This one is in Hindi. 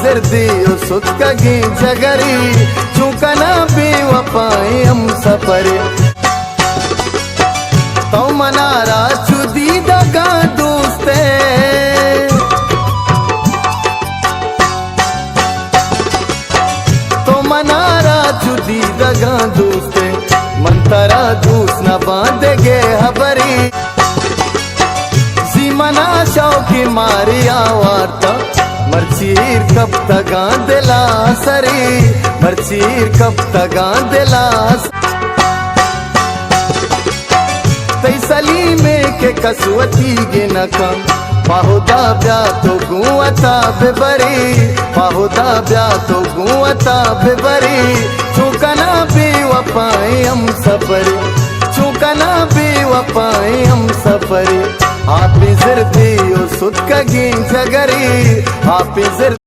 దిర్దియో సుత్కగి జగరి చుకనా బేవఫాయి हम सफरे तो मनारा चुदी दगा दोस्ते तो मनारा चुदी दगा दोस्ते मंतरा दूस न बांधेगे हबरी मना शौकी मारिया वार्ता मर्चीर कब तगा दिला सरी मर्चीर कब तगा दिला तैसली में के कसवती गे नका पाहुदा ब्या तो गुआता बेबरी पाहुदा ब्या तो गुआता बेबरी चुकना बेवफाई हम सफरी चुकना बेवफाई हम सफरी आप ज़िर्दी ओ सुत्कगी जगरी आप